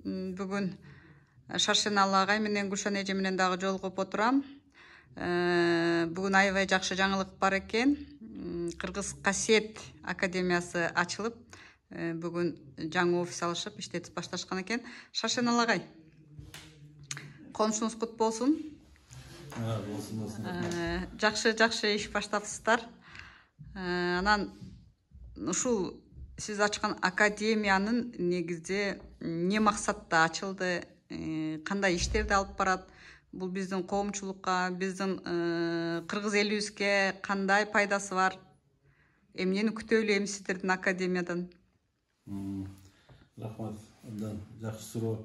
Бүгүн Шаршеналы агай менен Гүлшан эже менен дагы жолугуп отурам. Бүгүн аябай жакшы жаңылык бар экен. Кыргыз касиет академиясы ачылып, бүгүн жаңы офис алышып иштетип башташкан экен. Шаршеналы агай, конушуңуз кут болсун. Болсун. Жакшы иш баштапсыздар. Анан ушул сиз ачкан академиянын негизде не максатта ачылды, кандай иштерди алып барат? Бул биздин коомчулукка, биздин кыргыз элибизге кандай пайдасы бар? Эмнени күтө элейбиз сиздердин академиядан? Рахмат, абдан жакшы суроо.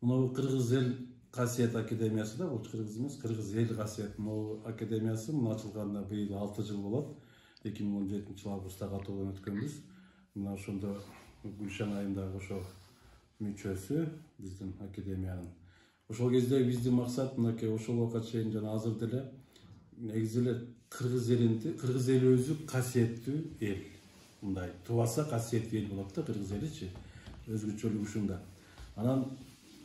Мына Кыргыз эл касиет академиясы да, бул кыргыз эмес, кыргыз эл касиет. Мына академиясы мына ачылганына быйыл 6 жыл болот. 2017 августта катуудан өткөнбүз. Мына ошондо Гүлшан айындагы ошо мүчөсү биздин академиянын. Ошол кезде биздин максат мынакей ошол убакка чейин жана азыр деле негизи эле кыргыз эли өзү касиеттүү эл. Мындай тубаса касиеттүү эл болот да, кыргыз эличи. Өзгөчөлүгү ушунда. Анан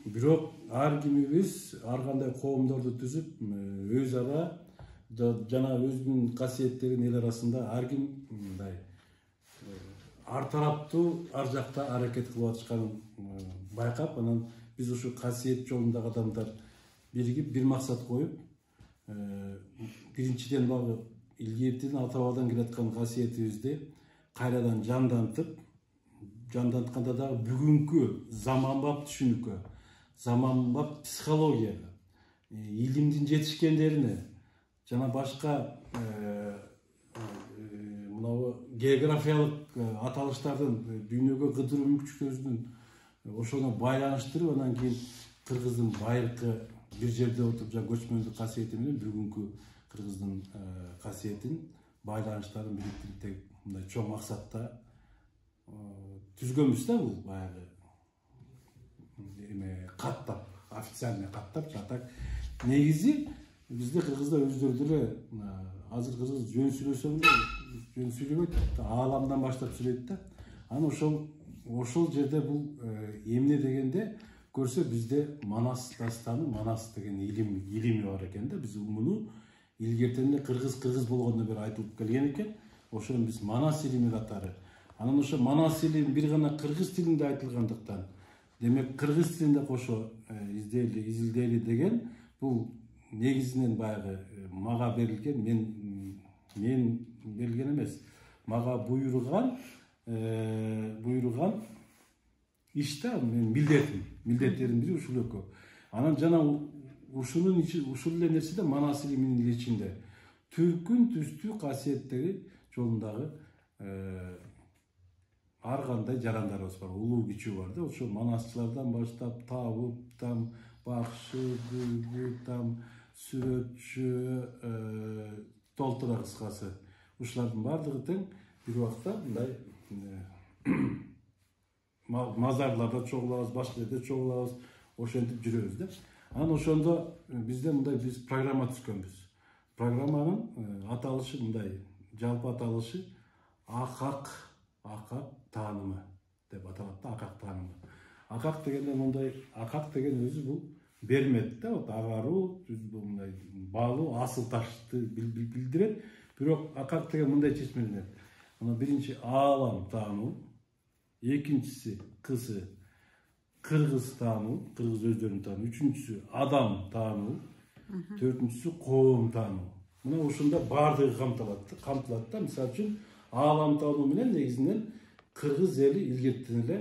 бирок ар кимибиз ар кандай коомдорду түзүп, өз ара жана өзүнүн касиеттерин эл арасында ар ким мындай ар тараптуу ар жакта аракет кылып атышканын байкап, анан биз ушу касиет жолундагы адамдар биригип бир максат коюп, биринчиден багы илгертиден ата бабадан келаткан касиетибизди кайрадан жандантканда дагы бүгүнкү заманбап түшүнүккө, заманбап психологияга, илимдин жетишкендерине жана башка мынау географиялык аталыштардын дүйнөгө кыдыруу мүмкүнчүлүктөрүнүн ошону байланыштырып, анан кийин кыргыздын байыркы бир жерде отуруп жана көчмөндүк касиети менен бүгүнкү кыргыздын касиетин байланыштарын бириктирип мындай чоң максатта түзгөнбүз да. Бул баягы каттап, официальный каттап, жатак негизи бизде кыргызда өздөрү деле азыр кыргыз жөн сүйлөсөм да, жөн сүйлөбөйт, ааламдан баштап сүйлөйт да. Анан ошол жерде бул эмне дегенде көрсө бизде Манас дастаны, Манас деген илими бар экен да. Биз муну илгертен эле кыргыз болгондон бери айтылып келген экен. Ошону биз Манас илими катары. Анан ошо Манас илими бир гана кыргыз тилинде айтылгандыктан, демек кыргыз тилинде кошо изилдейли деген бул негизинен баягы мага берилген, мен берилген эмес, мага буйруган иш да, мен милдеттердин бири ушул экөө. Анан жана ушул эле нерсе да Манас илиминин ичинде түркүн түстүү касиеттери жолундагы ар кандай жарандарыбыз бар, улуу кичүү бар да. Ошо манасчылардан баштап табып, бакшы, бүлгү, сүрөтчү, толтура кыскасы. Ушулардын баардыгы тең бир убакта мындай мазарларда чогулабыз, башка жерде чогулабыз, ошентип жүрөбүз да. Анан ошондо бизде мындай биз программа түзгөнбүз. Программанын аталышы мындай, жалпы аталышы акак таанымы деп аталат да, акак таанымы. Акак дегенде мындай, акак деген өзү бул бермет да, агаруу, мындай баалуу, асыл ташты билдирет. Бирок акак деген мындай чечмеленет. Мына биринчи аалам таануу, экинчиси кыргыз таануу, кыргыз өздөрүн таануу, үчүнчүсү адам таануу, төртүнчүсү коом таануу. Мына ошондо баардыгы камтылат да. Мисалы үчүн аалам таануу менен негизинен кыргыз эли илгертен эле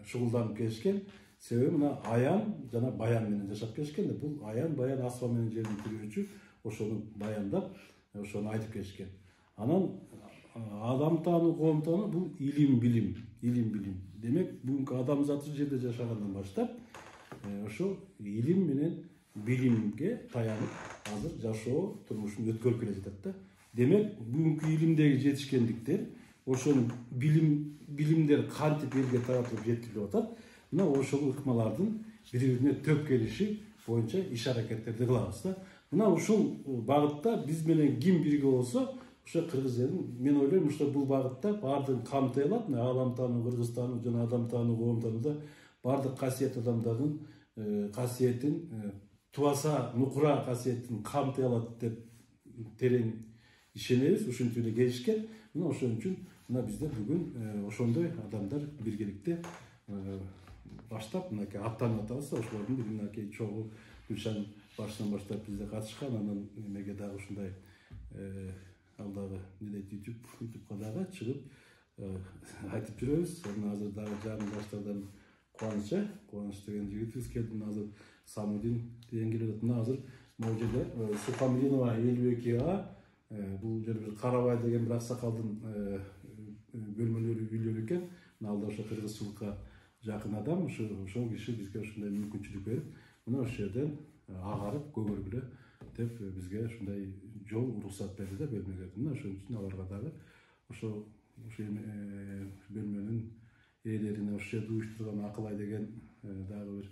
шугулданып келишкен. Себеби мына аян жана баян менен жашап келишкен. Бул аян, баян аспан менен жердин тирөөчү, ошону баяндап, ошону айтып келишкен. Анан адам таануу, коом таануу бул илим билим. Демек, бүгүнкү адамзат жерде жашагандан баштап, ошо илим менен билимге таянып, азыр жашоо турмушун өткөрүп келе жатат да. Демек, бүгүнкү илимдеги жетишкендиктер, ошонун билимдер кантип элге таратылып жеткирилип атат, мына ошол ыкмалардын бири-бирине төп келиши боюнча иш аракеттерди кылабыз да. Мына ушул багытта биз менен ким бирге болсо, ошо кыргыз элин, мен ойлойм, ушул бул багытта баардыгын камтый алат. Аалам таануу, кыргыз таануу жана адам таануу, коом таанууда бардык касиет адамдардын касиетин тубаса нукура касиетин камтый алат деп терең ишенебиз. Ушинтип эле келишкен. Мына ошон үчүн мына бизде бүгүн ошондой адамдар биргеликте баштап мынакей аттанып атабыз. Ошолордун бир мынакей чогуу Гүлшан башынан баштап бизде катышкан. Анан эмеге дагы ушундай ал дагы эмне дейт ютубка дагы чыгып айтып жүрөбүз. Анан азыр дагы жандашдардан кубаныч деген жигитибиз келди. Азыр Самудин деген келип атат. Мына азыр могу жерде Сухамлинова Элбекова бул жер бир Карабай деген бир аксакалдын бөлмөлөрү үйлөрү экен. Ал да ошо кыргызчылыкка жакын адам. Ошол киши бизге ушундай мүмкүнчүлүк берип, мына ошол жерден агарып көгөргүлө деп бизге ушундай жол уруксат берди да бөлмөгө. Мына ошон үчүн аларга дагы ошо бөлмөнүн ээлерине ошол жерде уюштурган Акылай деген дагы бир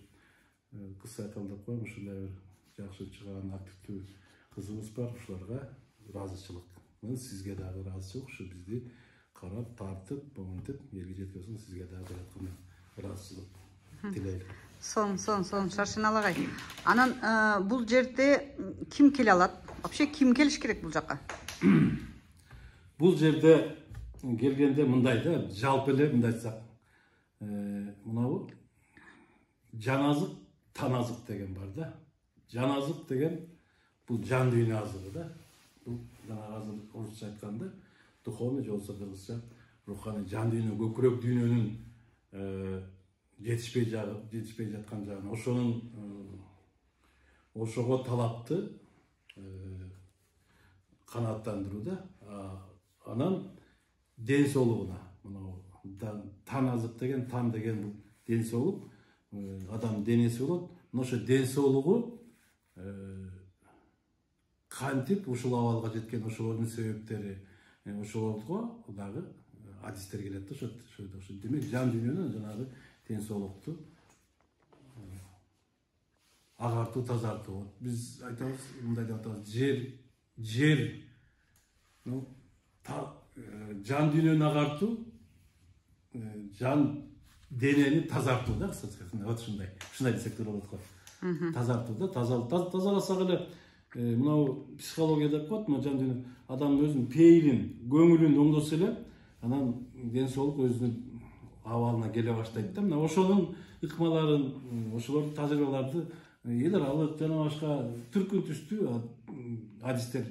кыз сайкал деп коем, ушундай бир жакшы чыган активдүү кызыбыз бар. Ушуларга ыраазычылык. Сизге дагы ыраазычылык. Ушу бизди карап, тартып, моментип элге жеткизген сизге дагы жаткан ыраазычылык тилейм. Сон Шаршенал агай. Анан бул жерде ким келе алат? Вообще ким келиш керек бул жака? Бул жерде келгенде мындай да, жалпы эле мындай айтсак, мынабу жаназык, таназык деген бар да. Жаназык деген бул жан дүйнө азыгы да. Бул жана азыр орусча айтканда духовный же болбосо кыргызча руханий жан дүйнө, көкүрөк дүйнөнүн жетишпей жаткан жагын, ошого талапты канааттандыруу да. Анан ден соолугуна, тан азык деген, тан деген бул ден соолук, адам денеси болот. Ошо ден соолугу кантип ушул абалга жеткен, ошолордун себептери, ошолорго дагы адистер келет да. Ошо демек жан дүйнөнү жанагы ден соолукту агартуу, тазартуу. Биз айтабыз, мындай деп атабыз, жер жан дүйнөнү агартуу, жан денени тазартуу да, вот ушундай десек де болот го. Тазартуу да, тазаласак эле мынау психология деп коет, мына жан дүйнө адамдын өзүнүн пейилин, көңүлүн оңдосо эле, анан ден соолук өзүнүн абалына келе баштайт да. Мына ошонун ыкмаларын, ошолордун тажрыйбаларды эл аралык жана башка түркүн түстүү адистер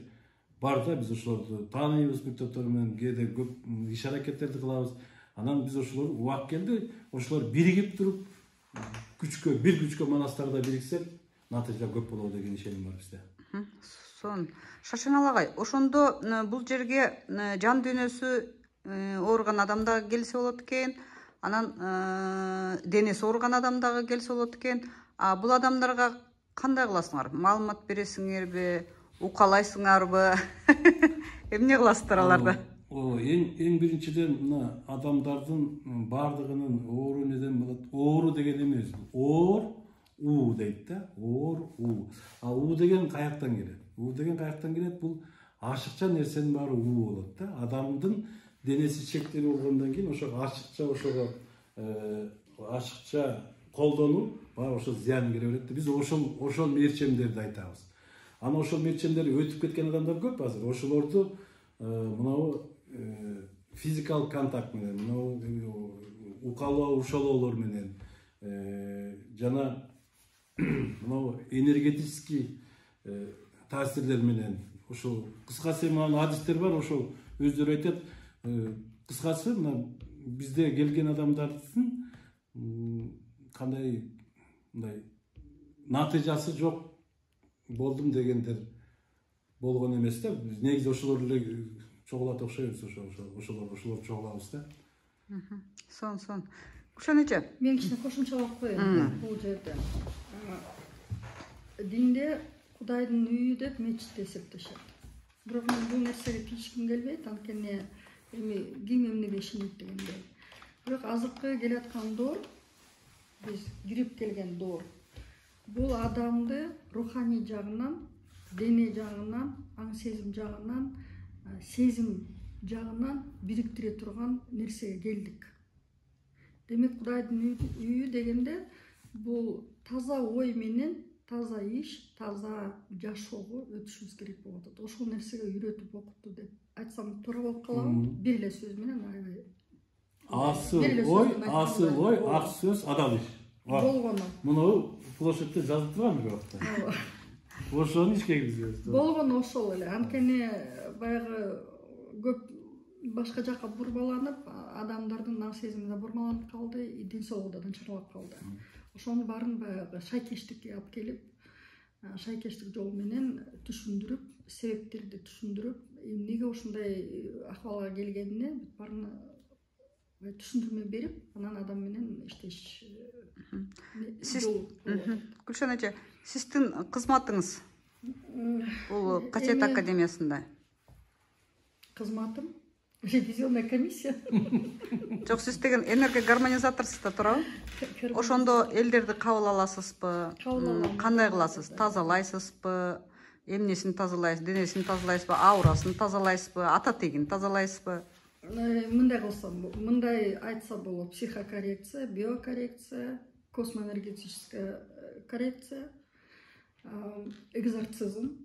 бар да. Биз ошолорду тааныйбыз, мектептору менен кээде көп иш аракеттерди кылабыз. Анан биз ошолор убак келди, ошолор биригип туруп бир күчкө Манастарда бириксек, натыйжа көп болот деген ишеним бар бизде. Сон Шаршенал агай, ошондо бул жерге жан дүйнөсү ооруган адам дагы келсе болот экен, анан денеси ооруган адам дагы келсе болот экен. Бул адамдарга кандай кыласыңар? Маалымат бересиңерби, укалайсыңарбы? Эмне кыласыздар аларда? Эң биринчиден мына адамдардын бардыгынын оору неден болот? Оору деген эмес, оор у дейт да. Оор у. У деген каяктан келет? У деген каяктан келет? Бул ашыкча нерсенин баары у болот да. Адамдын денеси чектелүү болгондон кийин ошого ашыкча колдонуу баары ошо зыян келе берет. Биз ошол мерчемдерди айтабыз. Анан ошол мерчемдерди өтүп кеткен адамдар көп азыр. Ошолорду мынау физикалык контакт менен, мынау укалоо, ушалоолор менен жана мынау энергетический таасирлер менен, ошол кыскасы мына адистер бар, ошол өздөрү айтат. Кыскасы мына бизде келген адамдардын кандай мындай натыйжасы жок болдум дегендер болгон эмес да. Негизи ошолор эле чогулат окшойбуз, ошолор чогулабыз да. Сон. Гүлшан эже, мен кичине кошумчалап коеюн бул жерде. Динде Кудайдын үйү деп мечит эсептешет. Бирок мен бул нерсеге тийишким келбейт, анткени эми ким эмнеге ишенет дегендей. Бирок азыркы келаткан доор, биз кирип келген доор, бул адамды руханий жагынан, дене жагынан, аң сезим жагынан, сезим жагынан бириктире турган нерсеге келдик. Демек Кудайдын үйү дегенде бул таза ой менен таза иш, таза жашоого өтүшүбүз керек болуп атат. Ошол нерсеге үйрөтүп окутту деп айтсам туура болуп калабы? Бир эле сөз менен аябай Асыл ой, ак сөз, адал иш. болгону. Муну плошадьте жазып турган бир убакта. Ошону ишке киргизебиз. Болгону ошол эле. Анткени баягы көп башка жака бурмаланып, адамдардын ак сезими да бурмаланып калды, ден соолугу да начарлап калды. Ошонун баарын баягы шайкештикке алып келип, шайкештик жол менен түшүндүрүп, себептерди түшүндүрүп, эмнеге ушундай акыбалга келгенине баарына түшүндүрмө берип, анан адам менен иштеш. Гүлшан эже, сиздин кызматыңыз бул Касиет академиясында? Кызматым ревизионная комиссия. Жок, сиз деген энергогармонизаторсуз да, туурабы? Ошондо элдерди кабыл аласызбы? Кандай кыласыз? Тазалайсызбы? Эмнесин тазалайсыз? Денесин тазалайсызбы? Аурасын тазалайсызбы? Ата тегин тазалайсызбы? Мындай кылсам, мындай айтса болот: психокоррекция, биокоррекция, космоэнергетическая коррекция, экзорцизм.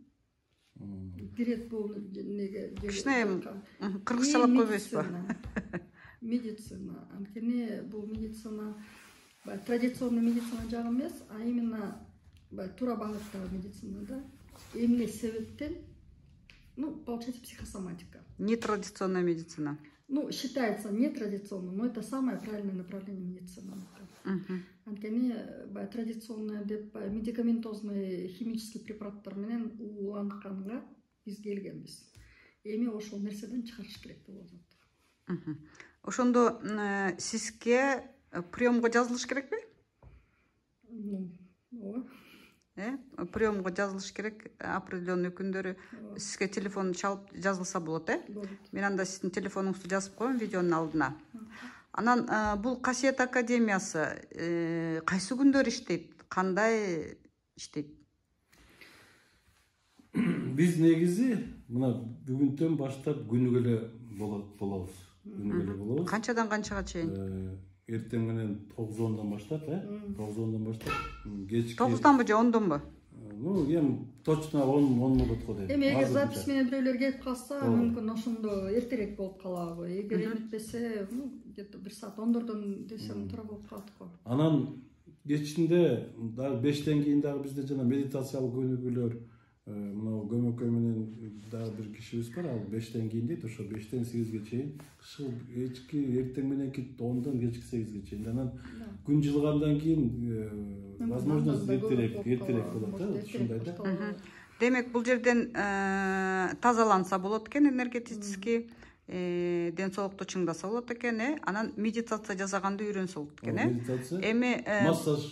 Кирет бул неге? Кичине кыргызчалап койбойсузбу? Медицина. Анткени бул медицина традиционный медицина жагы эмес, а именно туура багыттагы медицина да. Эмне себептен? Получается психосоматика. Нетрадиционная медицина. Считается нетрадиционно, но это самое правильное направление медицины. Анткени традиционный деп медикаментозный химический препараттар менен ууланганга биз келгенбиз. Эми ошол нерседен чыгарыш керек болуп атат. Ошондо сизге приемго жазылыш керекпи? Ооба. Приемго жазылыш керек, определенный күндөрү сизге телефон чалып жазылса болот, Болот. Мен анда сиздин телефонуңузду жазып коем видеонун алдына. Анан бул Касиет академиясы кайсы күндөр иштейт? Кандай иштейт? Биз негизи мына бүгүнтөн баштап күнүгө эле болобуз. Канчадан канчага чейин? Эртең менен 9:10 баштап, 9:10 баштап, кечки 9-данбы же 10-донбу? Эми точно 10 мүнөт го дейм. Эми эгер запись менен бирөөлөр келип калса, мүмкүн ошондо эртерээк болуп калабы. Эгер эметпесе, где-то 1 саат 10дон десем туура болуп калат го. Анан кечинде дагы 5тен кийин дагы бизде жана медитациялык өнүгүүлөр, мына көмөкөй менен дагы бир кишибиз бар, ал 5тен кийин дейт, ошо 5тен 8ге чейин, кечки эртең мененки 10дон кечки 8ге чейин. Анан күн жылгандан кийин возможность эртерээк болот, ушундай да. Демек бул жерден тазаланса болот экен, энергетически ден соолукту чыңдаса болот экен, анан медитация жасаганды үйрөнсө болот экен, Эми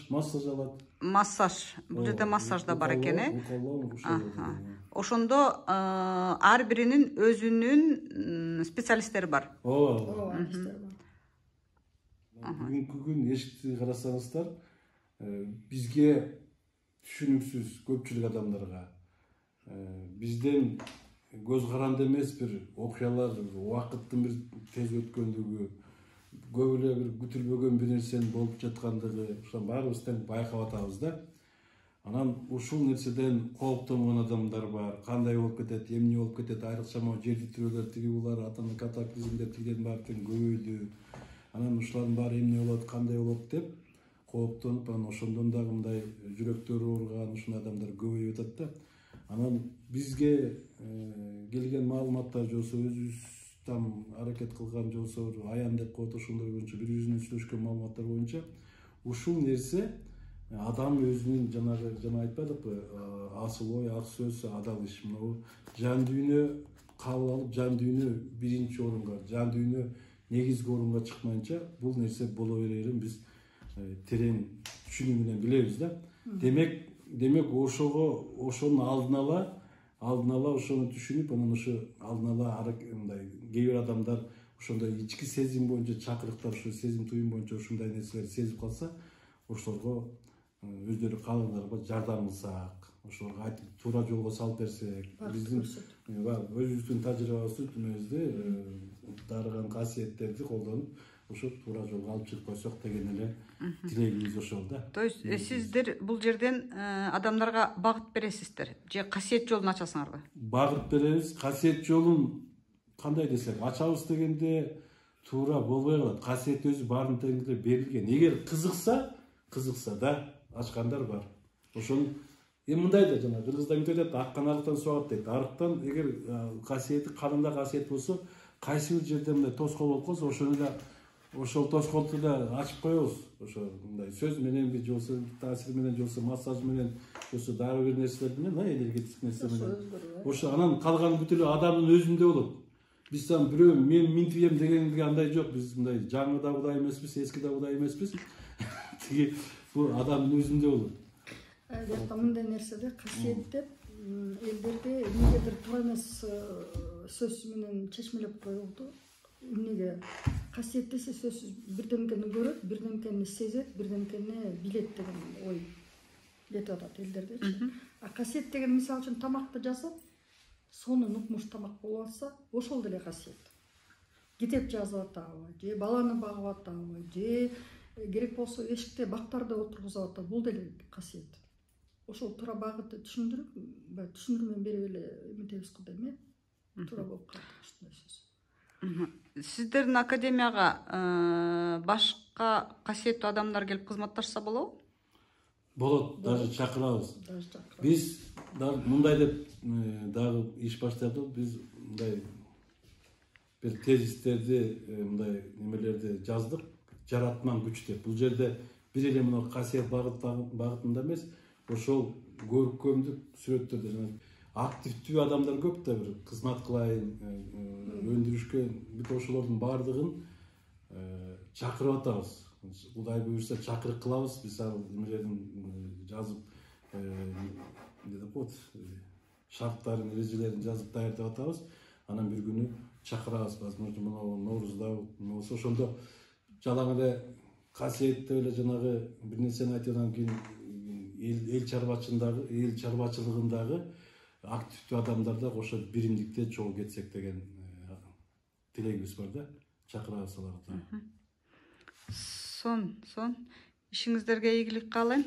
массаж алат. Массаж, бул жерде массаж да бар экен, Ошондо ар биринин өзүнүн специалисттери бар. Ооба. Бүгүнкү күн эшикти карасаңыздар, бизге түшүнүксүз көпчүлүк адамдарга бизден көз каранды эмес бир окуялар, убакыттын бир тез өткөндүгү, көп эле бир күтүлбөгөн бир нерсенин болуп жаткандыгы, ошо баарыбыз тең байкап атабыз да. Анан ушул нерседен кооптонгон адамдар бар. Кандай болуп кетет, эмне болуп кетет, айрыкча могу жер титирөөлөр, тиги булар, атомдук катаклизмдер тигиден баары тең көбөйдү. Анан ушулардын баары эмне болот, кандай болот деп кооптонуп, анан ошондон дагы мындай жүрөктөрү ооруган ушундай адамдар көбөйүп атат да. Анан бизге келген маалыматтар жолсо, өзүбүз там аракет кылган жолсо, аян деп коет, ошондор боюнча бири биз менен сүйлөшкөн маалыматтар боюнча ушул нерсе адам өзүнүн жана айтпадыкпы, асыл ой, ак сөз, адал иш. Мына жан дүйнө кабыл алып, жан дүйнө биринчи орунга, жан дүйнө негизги орунга чыкмайынча бул нерсе боло берерин биз терең түшүнүү менен билебиз да. Демек ошонун алдын ала ошону түшүнүп, анан ошо алдын ала мындай кээ бир адамдар ошондой ички сезим боюнча чакырыктар, ошо сезим туюм боюнча ушундай нерселерди сезип калса, ошолорго өздөрү каалагандарга жардам кылсак, ошолорго айтып туура жолго салып берсек, биздин өзүбүздүн тажрыйбабызды дарыган касиеттерди колдонуп, ошо туура жолго алып чыгып койсок деген эле тилегибиз ошол да. То есть сиздер бул жерден адамдарга багыт бересиздер же касиет жолун ачасыңарбы? Багыт беребиз, касиет жолун кандай десек ачабыз дегенде туура болбой калат. Касиет өзү баарын тегинде берилген. Эгер кызыкса да ачкандар бар. Ошону мындай да жана кыргызда мынтип айтат, аккан арыктан суу алат дейт. Арыктан эгер касиети канында касиет болсо, кайсы бир жерде мындай тоскоол болуп калса, ошону да ошол тоскоолду да ачып коебуз. Ошо мындай сөз менен же болсо таасир менен же болсо массаж менен же болсо дагы бир нерселер менен, энергетик нерсе менен. Ошо анан калган бүт эле адамдын өзүндө болот. Биз там бирөө мен минтип ем дегенге андай жок. Биз мындай жаңы да Кудай эмеспиз, эски да Кудай эмеспиз. Тиги бул адамдын өзүндө болот. Бияқта мындай нерседе касиет деп элдерде эмнегедир туура эмес сөз менен чечмелеп коюлду. Эмнеге касиет десе сөзсүз бирдемкени көрөт, бирдемкени сезет, бирдемкени билет деген ой кетип атат элдердечи. А касиет деген мисалы үчүн тамакты жасап, сонун укмуш тамак болуп атса, ошол деле касиет. Китеп жазып атабы, же баланы багып атабы, же керек болсо эшикте бактарды отургузуп атабы, бул деле касиет. Ошол туура багытты түшүндүрмө берип эле эметебиз го дейм, туура болуп калат ушундай сөз. Сиздердин академияга башка касиеттүү адамдар келип кызматташса болобу? Болот, даже чакырабыз. Биз мындай деп дагы иш баштадык. Биз мындай бир тезистерди, мындай немелерди жаздык. Жаратман күч деп. Бул жерде бир эле мына касиет багытында эмес, ошол көркөмдүк сүрөттөрдө жана активдүү адамдар көп да, бир кызмат кылайын, өндүрүшкө бүт ошолордун баардыгын чакырып атабыз. Кудай буюрса чакырык кылабыз. Биз ал немелерин жазып, шарттарын, эрежелерин жазып даярдап атабыз. Анан бир күнү чакырабыз. Возможно, мына Ноорузда болсо ошондо жалаң эле касиеттүү эле жанагы бир нерсени айткандан кийин эл чарбачылыгындагы активдүү адамдар да ошо биримдикте чогуу кетсек деген тилегибиз бар да. Чакырабыз аларды. Сон. Ишиңиздерге ийгилик каалайм.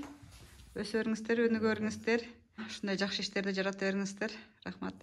Өсө бериңиздер, өнүгө бериңиздер. Ушундай жакшы иштерди жарата бериңиздер. Рахмат.